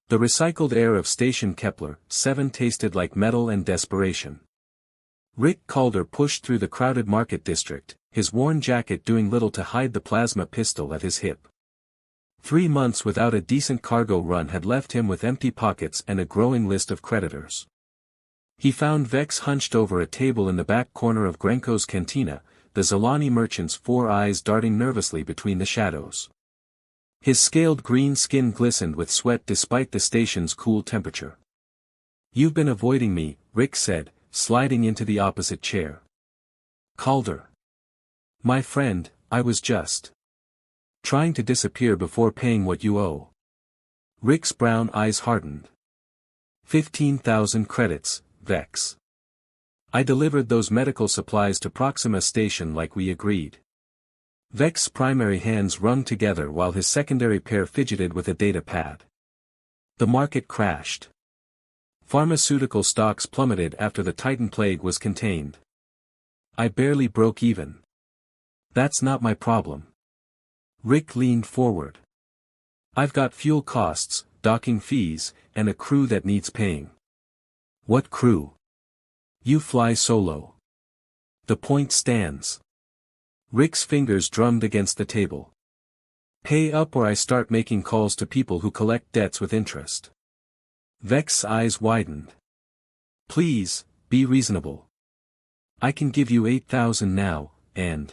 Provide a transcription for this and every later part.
The recycled air of Station Kepler 7 tasted like metal and desperation. Rick Calder pushed through the crowded market district, his worn jacket doing little to hide the plasma pistol at his hip. 3 months without a decent cargo run had left him with empty pockets and a growing list of creditors. He found Vex hunched over a table in the back corner of Grenko's cantina, the Zolani merchant's 4 eyes darting nervously between the shadows. His scaled green skin glistened with sweat despite the station's cool temperature. "You've been avoiding me," Rick said, sliding into the opposite chair. "Calder. My friend, I was just trying to disappear before paying what you owe." Rick's brown eyes hardened. 15,000 credits, Vex. I delivered those medical supplies to Proxima Station like we agreed. Vex's primary hands wrung together while his secondary pair fidgeted with a data pad. The market crashed. Pharmaceutical stocks plummeted after the Titan plague was contained. I barely broke even. That's not my problem. Rick leaned forward. I've got fuel costs, docking fees, and a crew that needs paying. What crew? You fly solo. The point stands. Rick's fingers drummed against the table. Pay up or I start making calls to people who collect debts with interest. Vex's eyes widened. Please, be reasonable. I can give you 8,000 now, and...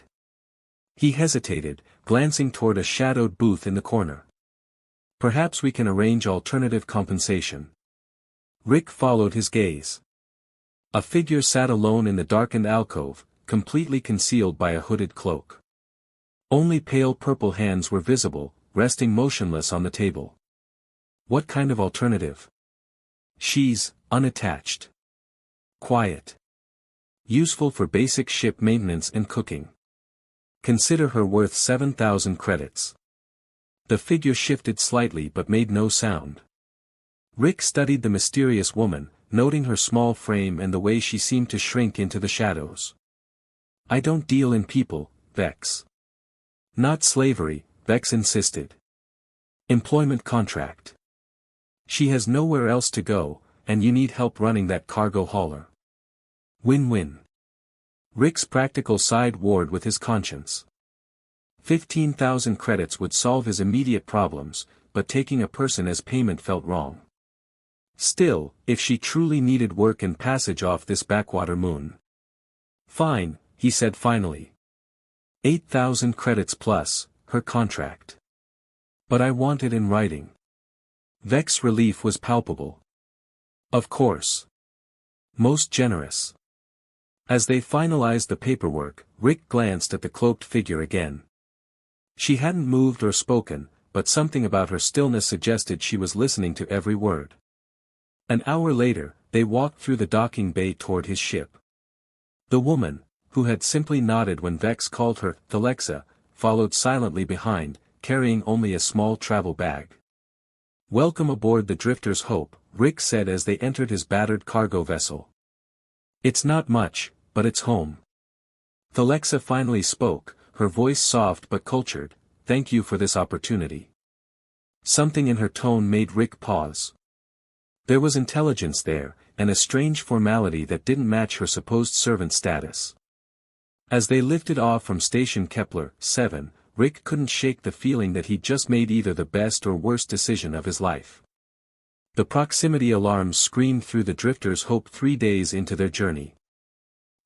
He hesitated, glancing toward a shadowed booth in the corner. Perhaps we can arrange alternative compensation. Rick followed his gaze. A figure sat alone in the darkened alcove, completely concealed by a hooded cloak. Only pale purple hands were visible, resting motionless on the table. What kind of alternative? She's unattached. Quiet. Useful for basic ship maintenance and cooking. Consider her worth 7,000 credits. The figure shifted slightly but made no sound. Rick studied the mysterious woman, noting her small frame and the way she seemed to shrink into the shadows. I don't deal in people, Vex. Not slavery, Vex insisted. Employment contract. She has nowhere else to go, and you need help running that cargo hauler. Win-win. Rick's practical side warred with his conscience. 15,000 credits would solve his immediate problems, but taking a person as payment felt wrong. Still, if she truly needed work and passage off this backwater moon. Fine, he said finally. 8,000 credits plus, her contract. But I want it in writing. Vex's relief was palpable. Of course. Most generous. As they finalized the paperwork, Rick glanced at the cloaked figure again. She hadn't moved or spoken, but something about her stillness suggested she was listening to every word. An hour later, they walked through the docking bay toward his ship. The woman, who had simply nodded when Vex called her Thalexa, followed silently behind, carrying only a small travel bag. Welcome aboard the Drifter's Hope, Rick said as they entered his battered cargo vessel. It's not much, but it's home. Thalexa finally spoke, her voice soft but cultured. Thank you for this opportunity. Something in her tone made Rick pause. There was intelligence there, and a strange formality that didn't match her supposed servant status. As they lifted off from Station Kepler 7, Rick couldn't shake the feeling that he'd just made either the best or worst decision of his life. The proximity alarms screamed through the Drifter's Hope 3 days into their journey.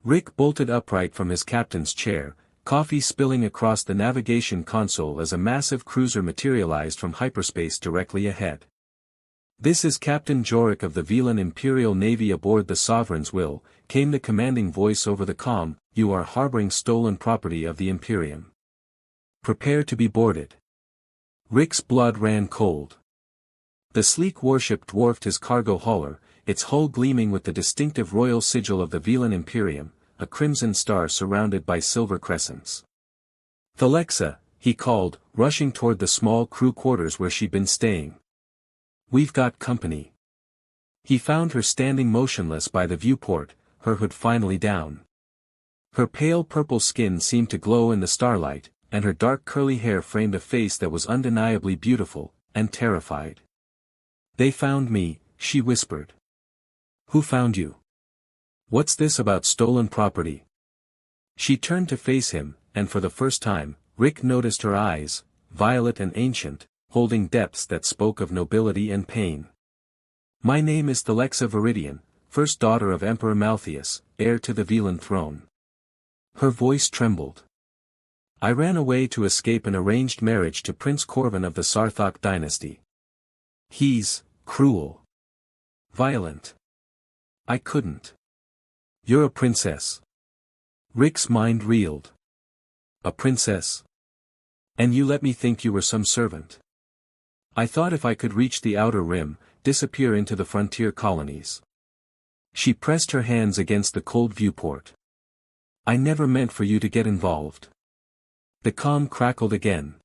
Rick bolted upright from his captain's chair, coffee spilling across the navigation console as a massive cruiser materialized from hyperspace directly ahead. This is Captain Jorik of the Velan Imperial Navy aboard the Sovereign's Will, came the commanding voice over the comm. You are harboring stolen property of the Imperium. Prepare to be boarded. Rick's blood ran cold. The sleek warship dwarfed his cargo hauler, its hull gleaming with the distinctive royal sigil of the Velan Imperium, a crimson star surrounded by silver crescents. Thalexa, he called, rushing toward the small crew quarters where she'd been staying. We've got company. He found her standing motionless by the viewport, her hood finally down. Her pale purple skin seemed to glow in the starlight, and her dark curly hair framed a face that was undeniably beautiful, and terrified. They found me, she whispered. Who found you? What's this about stolen property? She turned to face him, and for the first time, Rick noticed her eyes, violet and ancient, holding depths that spoke of nobility and pain. My name is Thalexa Viridian, first daughter of Emperor Maltheus, heir to the Velan throne. Her voice trembled. I ran away to escape an arranged marriage to Prince Corvin of the Sarthak dynasty. He's cruel. Violent. I couldn't. You're a princess. Rick's mind reeled. A princess? And you let me think you were some servant. I thought if I could reach the outer rim, disappear into the frontier colonies. She pressed her hands against the cold viewport. I never meant for you to get involved. The comm crackled again.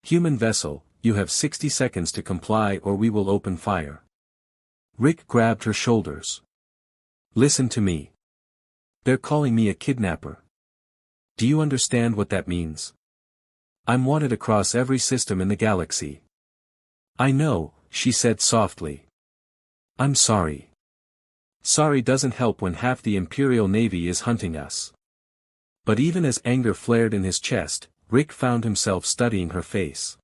Human vessel, you have 60 seconds to comply or we will open fire. Rick grabbed her shoulders. Listen to me. They're calling me a kidnapper. Do you understand what that means? I'm wanted across every system in the galaxy. I know, she said softly. I'm sorry. Sorry doesn't help when half the Imperial Navy is hunting us. But even as anger flared in his chest, Rick found himself studying her face.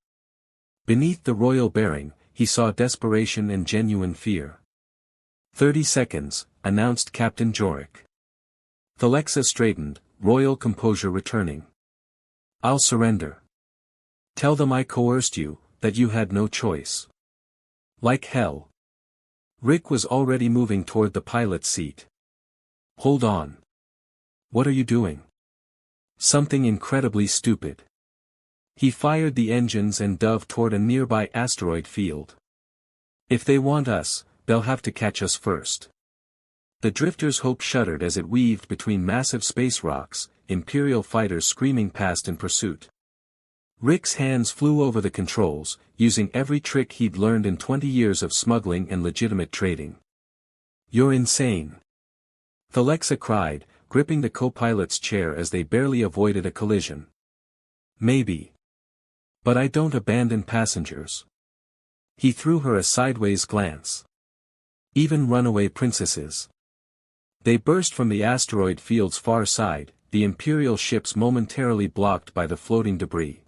Beneath the royal bearing, he saw desperation and genuine fear. 30 seconds, announced Captain Jorik. Thalexa straightened, royal composure returning. I'll surrender. Tell them I coerced you, that you had no choice. Like hell. Rick was already moving toward the pilot's seat. Hold on. What are you doing? Something incredibly stupid. He fired the engines and dove toward a nearby asteroid field. If they want us, they'll have to catch us first. The drifter's hope shuddered as it weaved between massive space rocks, Imperial fighters screaming past in pursuit. Rick's hands flew over the controls, using every trick he'd learned in 20 years of smuggling and legitimate trading. You're insane. Thalexa cried, gripping the co-pilot's chair as they barely avoided a collision. Maybe. But I don't abandon passengers. He threw her a sideways glance. Even runaway princesses. They burst from the asteroid field's far side, the Imperial ships momentarily blocked by the floating debris.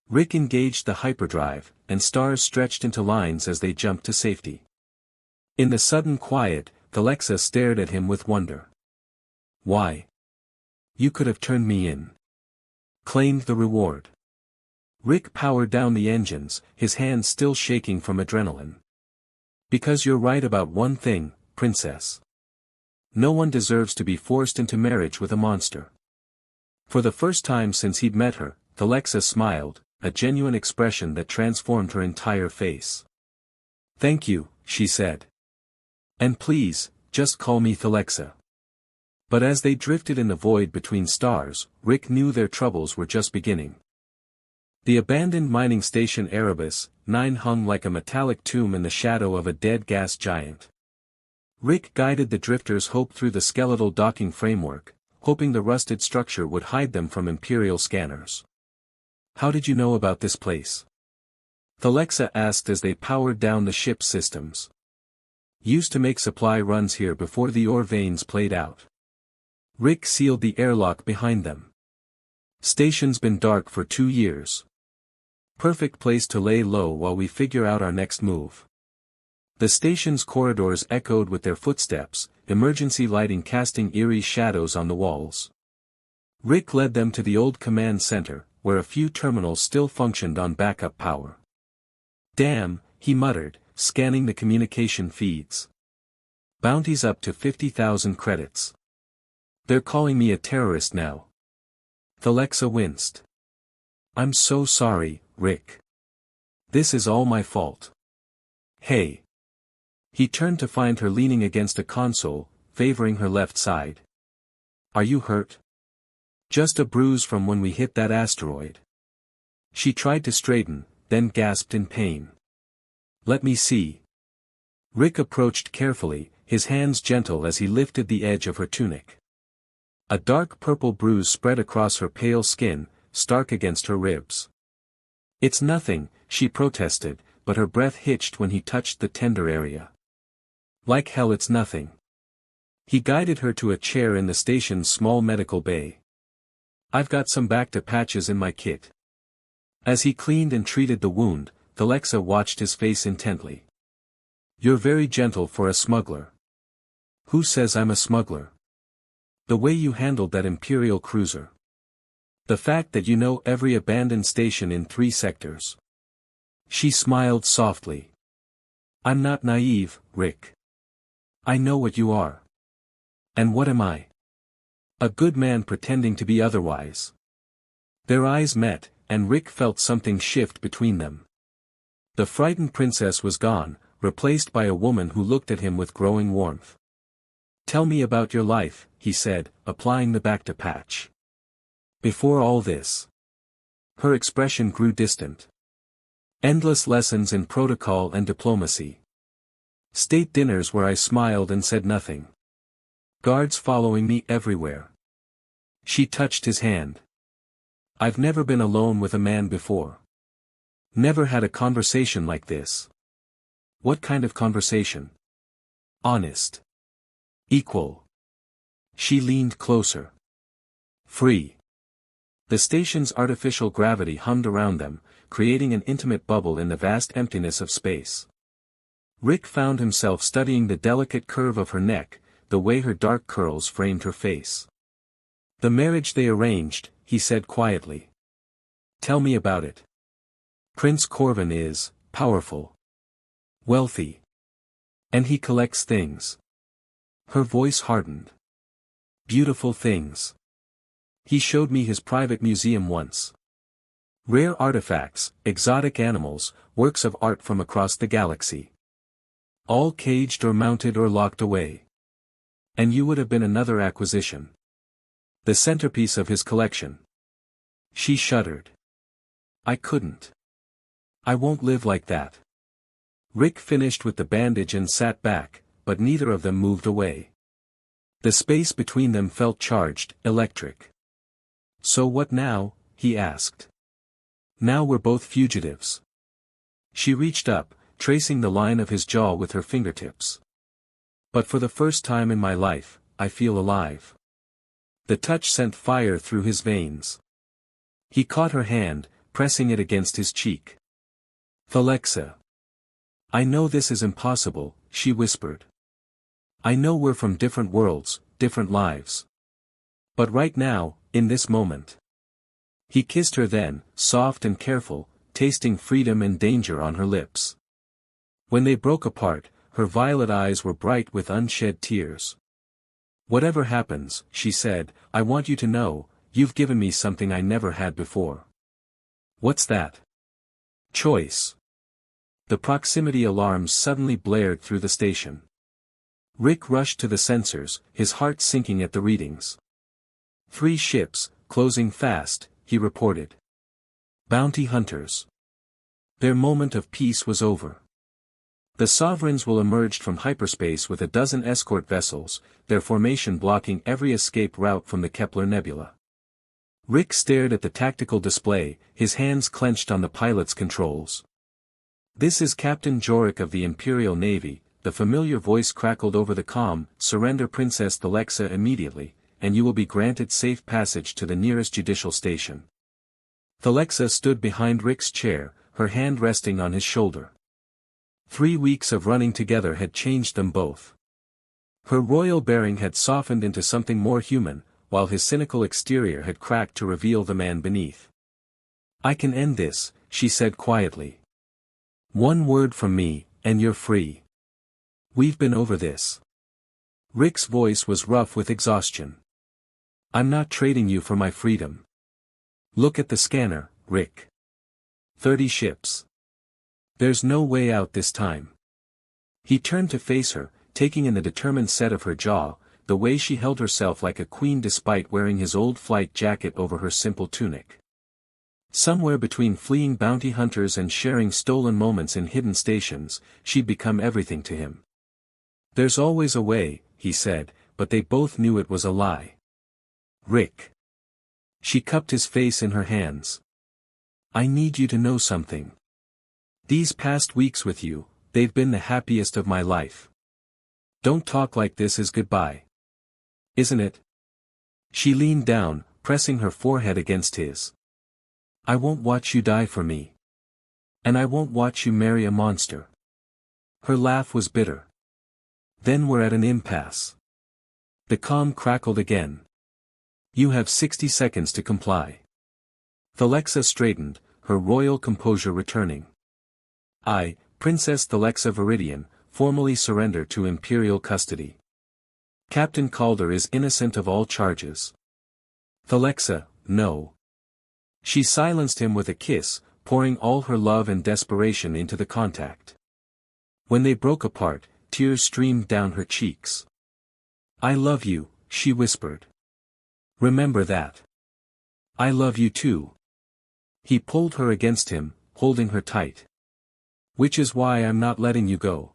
Rick engaged the hyperdrive, and stars stretched into lines as they jumped to safety. In the sudden quiet, Thalexa stared at him with wonder. Why? You could have turned me in. Claimed the reward. Rick powered down the engines, his hands still shaking from adrenaline. Because you're right about one thing, princess. No one deserves to be forced into marriage with a monster. For the first time since he'd met her, Thalexa smiled, a genuine expression that transformed her entire face. Thank you, she said. And please, just call me Thalexa. But as they drifted in the void between stars, Rick knew their troubles were just beginning. The abandoned mining station Erebus 9 hung like a metallic tomb in the shadow of a dead gas giant. Rick guided the drifters' hope through the skeletal docking framework, hoping the rusted structure would hide them from Imperial scanners. How did you know about this place? Thalexa asked as they powered down the ship's systems. Used to make supply runs here before the ore veins played out. Rick sealed the airlock behind them. Station's been dark for 2 years. Perfect place to lay low while we figure out our next move. The station's corridors echoed with their footsteps, emergency lighting casting eerie shadows on the walls. Rick led them to the old command center, where a few terminals still functioned on backup power. Damn, he muttered, scanning the communication feeds. Bounties up to 50,000 credits. They're calling me a terrorist now. Thalexa winced. I'm so sorry, Rick. This is all my fault. Hey. He turned to find her leaning against a console, favoring her left side. Are you hurt? Just a bruise from when we hit that asteroid. She tried to straighten, then gasped in pain. Let me see. Rick approached carefully, his hands gentle as he lifted the edge of her tunic. A dark purple bruise spread across her pale skin, stark against her ribs. It's nothing, she protested, but her breath hitched when he touched the tender area. Like hell, it's nothing. He guided her to a chair in the station's small medical bay. I've got some Bacta patches in my kit. As he cleaned and treated the wound, Thalexa watched his face intently. You're very gentle for a smuggler. Who says I'm a smuggler? The way you handled that Imperial cruiser. The fact that you know every abandoned station in 3 sectors. She smiled softly. I'm not naive, Rick. I know what you are. And what am I? A good man pretending to be otherwise. Their eyes met, and Rick felt something shift between them. The frightened princess was gone, replaced by a woman who looked at him with growing warmth. Tell me about your life, he said, applying the Bacta patch. Before all this. Her expression grew distant. Endless lessons in protocol and diplomacy. State dinners where I smiled and said nothing. Guards following me everywhere. She touched his hand. I've never been alone with a man before. Never had a conversation like this. What kind of conversation? Honest. Equal. She leaned closer. Free. The station's artificial gravity hummed around them, creating an intimate bubble in the vast emptiness of space. Rick found himself studying the delicate curve of her neck, the way her dark curls framed her face. The marriage they arranged, he said quietly. Tell me about it. Prince Corvin is powerful. Wealthy. And he collects things. Her voice hardened. Beautiful things. He showed me his private museum once. Rare artifacts, exotic animals, works of art from across the galaxy. All caged or mounted or locked away. And you would have been another acquisition. The centerpiece of his collection. She shuddered. I couldn't. I won't live like that. Rick finished with the bandage and sat back, but neither of them moved away. The space between them felt charged, electric. So what now? He asked. Now we're both fugitives. She reached up, tracing the line of his jaw with her fingertips. But for the first time in my life, I feel alive. The touch sent fire through his veins. He caught her hand, pressing it against his cheek. Thalexa. I know this is impossible, she whispered. I know we're from different worlds, different lives. But right now, in this moment. He kissed her then, soft and careful, tasting freedom and danger on her lips. When they broke apart, her violet eyes were bright with unshed tears. Whatever happens, she said, I want you to know, you've given me something I never had before. What's that? Choice. The proximity alarms suddenly blared through the station. Rick rushed to the sensors, his heart sinking at the readings. 3 ships, closing fast, he reported. Bounty hunters. Their moment of peace was over. The Sovereigns will emerge from hyperspace with a dozen escort vessels, their formation blocking every escape route from the Kepler Nebula. Rick stared at the tactical display, his hands clenched on the pilot's controls. This is Captain Jorik of the Imperial Navy, the familiar voice crackled over the comm, surrender Princess Thalexa immediately, and you will be granted safe passage to the nearest judicial station. Thalexa stood behind Rick's chair, her hand resting on his shoulder. 3 weeks of running together had changed them both. Her royal bearing had softened into something more human, while his cynical exterior had cracked to reveal the man beneath. I can end this, she said quietly. 1 word from me, and you're free. We've been over this. Rick's voice was rough with exhaustion. I'm not trading you for my freedom. Look at the scanner, Rick. 30 ships. There's no way out this time. He turned to face her, taking in the determined set of her jaw, the way she held herself like a queen despite wearing his old flight jacket over her simple tunic. Somewhere between fleeing bounty hunters and sharing stolen moments in hidden stations, she'd become everything to him. There's always a way, he said, but they both knew it was a lie. Rick. She cupped his face in her hands. I need you to know something. These past weeks with you, they've been the happiest of my life. Don't talk like this is goodbye. Isn't it? She leaned down, pressing her forehead against his. I won't watch you die for me. And I won't watch you marry a monster. Her laugh was bitter. Then we're at an impasse. The calm crackled again. You have 60 seconds to comply. Thalexa straightened, her royal composure returning. I, Princess Thalexa Viridian, formally surrender to Imperial custody. Captain Calder is innocent of all charges. Thalexa, no. She silenced him with a kiss, pouring all her love and desperation into the contact. When they broke apart, tears streamed down her cheeks. I love you, she whispered. Remember that. I love you too. He pulled her against him, holding her tight. Which is why I'm not letting you go.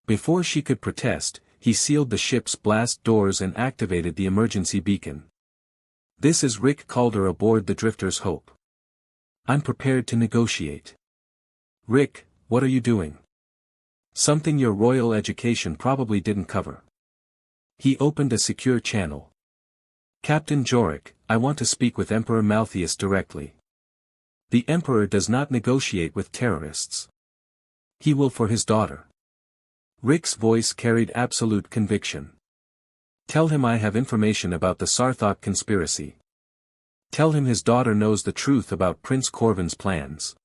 Before she could protest, he sealed the ship's blast doors and activated the emergency beacon. This is Rick Calder aboard the Drifter's Hope. I'm prepared to negotiate. Rick, what are you doing? Something your royal education probably didn't cover. He opened a secure channel. Captain Jorik, I want to speak with Emperor Malthius directly. The Emperor does not negotiate with terrorists. He will for his daughter. Rick's voice carried absolute conviction. Tell him I have information about the Sarthok conspiracy. Tell him his daughter knows the truth about Prince Corvin's plans.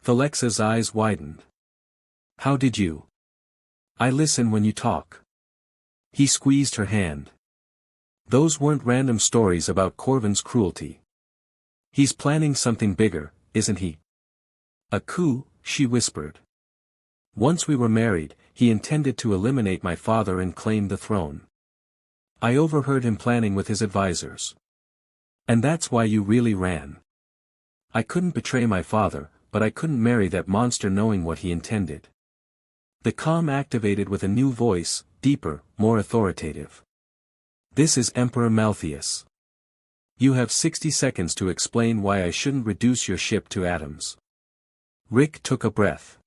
Thalexa's eyes widened. How did you? I listen when you talk. He squeezed her hand. Those weren't random stories about Corvin's cruelty. He's planning something bigger, isn't he? A coup, she whispered. Once we were married, he intended to eliminate my father and claim the throne. I overheard him planning with his advisors. And that's why you really ran. I couldn't betray my father, but I couldn't marry that monster knowing what he intended. The calm activated with a new voice, deeper, more authoritative. This is Emperor Malthius. You have 60 seconds to explain why I shouldn't reduce your ship to atoms. Rick took a breath.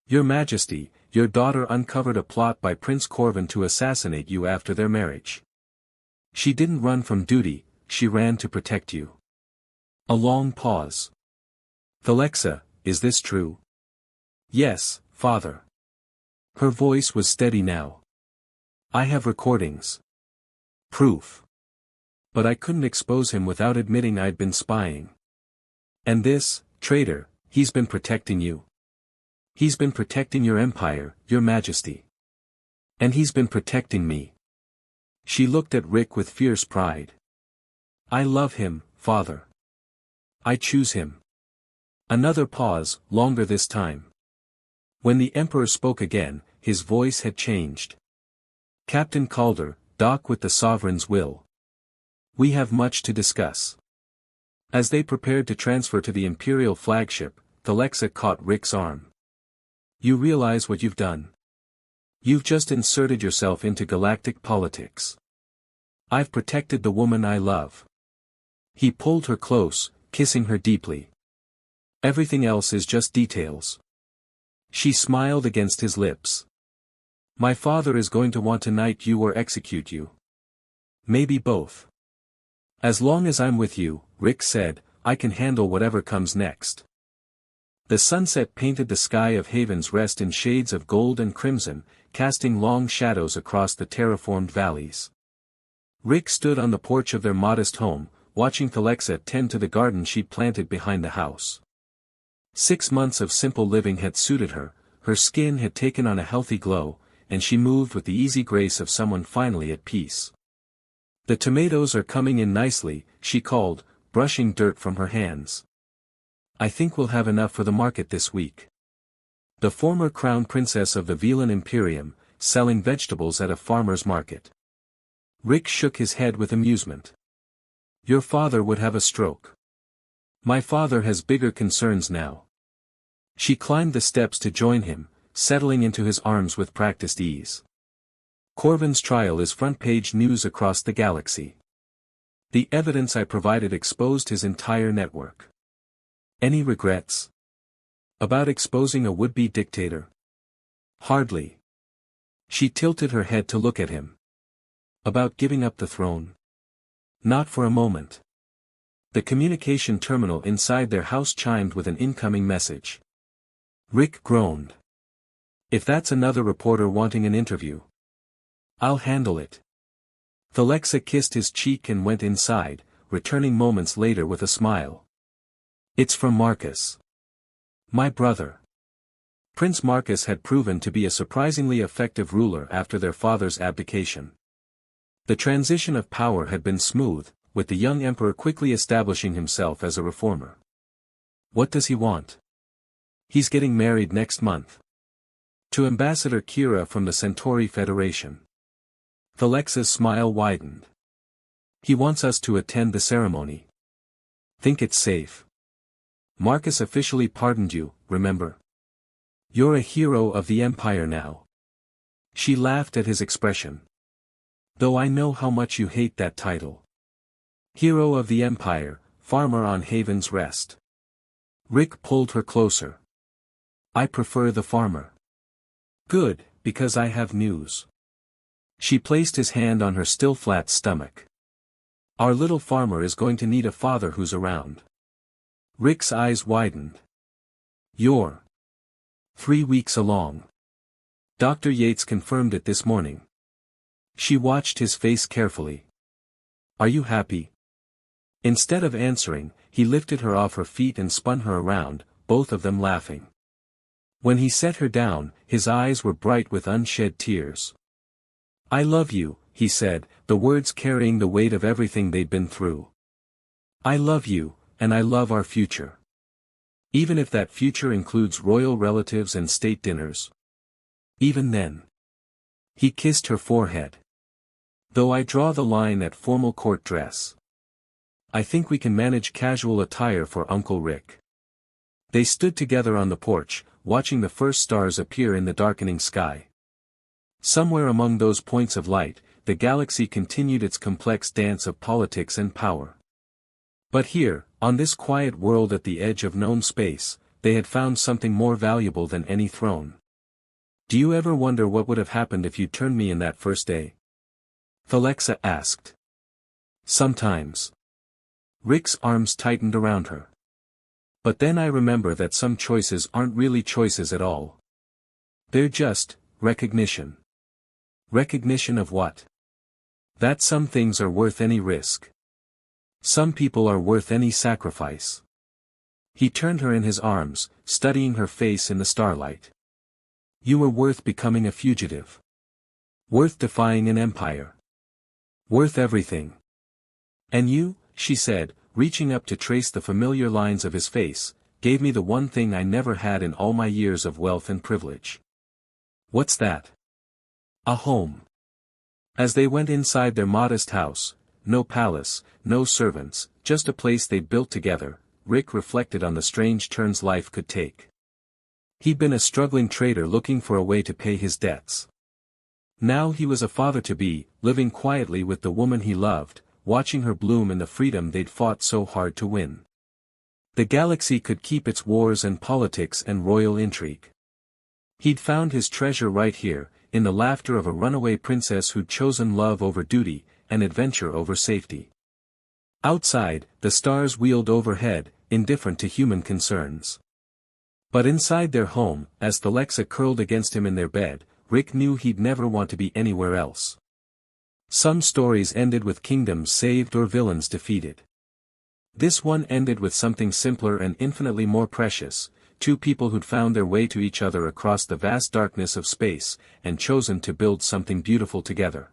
Your Majesty, your daughter uncovered a plot by Prince Corvin to assassinate you after their marriage. She didn't run from duty, she ran to protect you. A long pause. Thalexa, is this true? Yes, father. Her voice was steady now. I have recordings. Proof. But I couldn't expose him without admitting I'd been spying. And this, traitor, he's been protecting you. He's been protecting your empire, your Majesty. And he's been protecting me. She looked at Rick with fierce pride. I love him, father. I choose him. Another pause, longer this time. When the Emperor spoke again, his voice had changed. Captain Calder, dock with the Sovereign's will. We have much to discuss. As they prepared to transfer to the Imperial flagship, Thalexa caught Rick's arm. You realize what you've done? You've just inserted yourself into galactic politics. I've protected the woman I love. He pulled her close, kissing her deeply. Everything else is just details. She smiled against his lips. My father is going to want to knight you or execute you. Maybe both. As long as I'm with you, Rick said, I can handle whatever comes next. The sunset painted the sky of Haven's Rest in shades of gold and crimson, casting long shadows across the terraformed valleys. Rick stood on the porch of their modest home, watching Thalexa tend to the garden she'd planted behind the house. 6 months of simple living had suited her skin had taken on a healthy glow, and she moved with the easy grace of someone finally at peace. The tomatoes are coming in nicely, she called, brushing dirt from her hands. I think we'll have enough for the market this week. The former crown princess of the Velan Imperium, selling vegetables at a farmer's market. Rick shook his head with amusement. Your father would have a stroke. My father has bigger concerns now. She climbed the steps to join him, settling into his arms with practiced ease. Corvin's trial is front-page news across the galaxy. The evidence I provided exposed his entire network. Any regrets? About exposing a would-be dictator? Hardly. She tilted her head to look at him. About giving up the throne? Not for a moment. The communication terminal inside their house chimed with an incoming message. Rick groaned. If that's another reporter wanting an interview, I'll handle it. Thalexa kissed his cheek and went inside, returning moments later with a smile. It's from Marcus. My brother. Prince Marcus had proven to be a surprisingly effective ruler after their father's abdication. The transition of power had been smooth, with the young emperor quickly establishing himself as a reformer. What does he want? He's getting married next month. To Ambassador Kira from the Centauri Federation. Thalexa's smile widened. He wants us to attend the ceremony. Think it's safe? Marcus officially pardoned you, remember? You're a hero of the Empire now. She laughed at his expression. Though I know how much you hate that title. Hero of the Empire, farmer on Haven's Rest. Rick pulled her closer. I prefer the farmer. Good, because I have news. She placed his hand on her still flat stomach. Our little farmer is going to need a father who's around. Rick's eyes widened. You're 3 weeks along. Dr. Yates confirmed it this morning. She watched his face carefully. Are you happy? Instead of answering, he lifted her off her feet and spun her around, both of them laughing. When he set her down, his eyes were bright with unshed tears. I love you, he said, the words carrying the weight of everything they'd been through. I love you, and I love our future. Even if that future includes royal relatives and state dinners. Even then. He kissed her forehead. Though I draw the line at formal court dress. I think we can manage casual attire for Uncle Rick. They stood together on the porch, watching the first stars appear in the darkening sky. Somewhere among those points of light, the galaxy continued its complex dance of politics and power. But here, on this quiet world at the edge of known space, they had found something more valuable than any throne. Do you ever wonder what would have happened if you turned me in that first day? Thalexa asked. Sometimes. Rick's arms tightened around her. But then I remember that some choices aren't really choices at all. They're just recognition. Recognition of what? That some things are worth any risk. Some people are worth any sacrifice. He turned her in his arms, studying her face in the starlight. You were worth becoming a fugitive. Worth defying an empire. Worth everything. And you, she said, reaching up to trace the familiar lines of his face, gave me the one thing I never had in all my years of wealth and privilege. What's that? A home. As they went inside their modest house, no palace, no servants, just a place they built together, Rick reflected on the strange turns life could take. He'd been a struggling trader looking for a way to pay his debts. Now he was a father-to-be, living quietly with the woman he loved, watching her bloom in the freedom they'd fought so hard to win. The galaxy could keep its wars and politics and royal intrigue. He'd found his treasure right here, in the laughter of a runaway princess who'd chosen love over duty, and adventure over safety. Outside, the stars wheeled overhead, indifferent to human concerns. But inside their home, as Thalexa curled against him in their bed, Rick knew he'd never want to be anywhere else. Some stories ended with kingdoms saved or villains defeated. This one ended with something simpler and infinitely more precious, two people who'd found their way to each other across the vast darkness of space, and chosen to build something beautiful together.